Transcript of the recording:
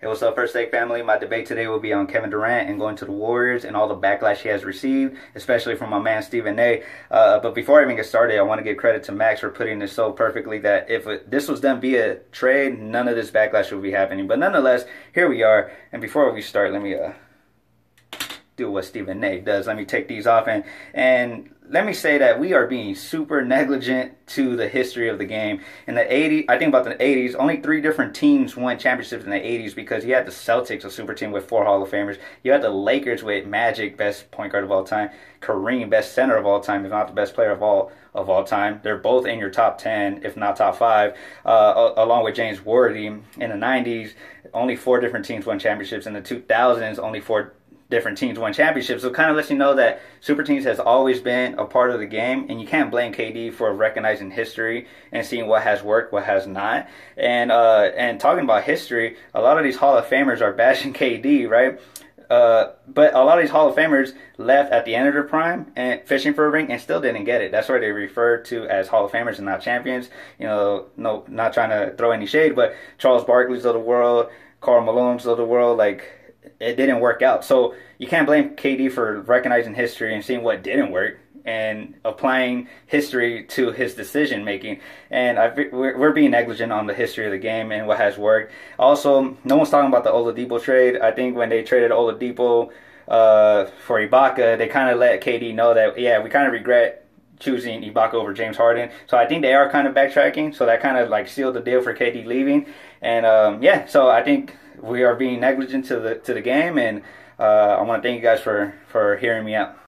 Hey, what's up, First Take family? My debate today will be on Kevin Durant and going to the Warriors and all the backlash he has received, especially from my man Stephen A. But before I even get started, I want to give credit to Max for putting this so perfectly that if this was done via trade, none of this backlash would be happening. But nonetheless, here we are. And before we start, let me do what Stephen A does. Let me take these off and let me say that we are being super negligent to the history of the game. In the 80s, I think about the 80s, only 3 different teams won championships in the 80s because you had the Celtics, a super team with 4 Hall of Famers. You had the Lakers with Magic, best point guard of all time. Kareem, best center of all time, if not the best player of all time. They're both in your top 10, if not top 5, along with James Worthy. In the 90s, only 4 different teams won championships. In the 2000s, only 4 different teams won championships. So it kind of lets you know that super teams has always been a part of the game, and you can't blame KD for recognizing history and seeing what has worked, what has not. And talking about history, a lot of these Hall of Famers are bashing KD, right? But a lot of these Hall of Famers left at the end of their prime and fishing for a ring and still didn't get it. That's why they refer to as Hall of Famers and not champions. You know, no, not trying to throw any shade, but Charles Barkley's of the world, Karl Malone's of the world, like, it didn't work out. So you can't blame KD for recognizing history and seeing what didn't work and applying history to his decision making. And we're being negligent on the history of the game and what has worked. Also, no one's talking about the Oladipo trade. I think when they traded Oladipo for Ibaka, they kind of let KD know that, yeah, we kind of regret choosing Ibaka over James Harden. So I think they are kind of backtracking. So that kind of like sealed the deal for KD leaving. And yeah, so I think we are being negligent to the game, and I want to thank you guys for hearing me out.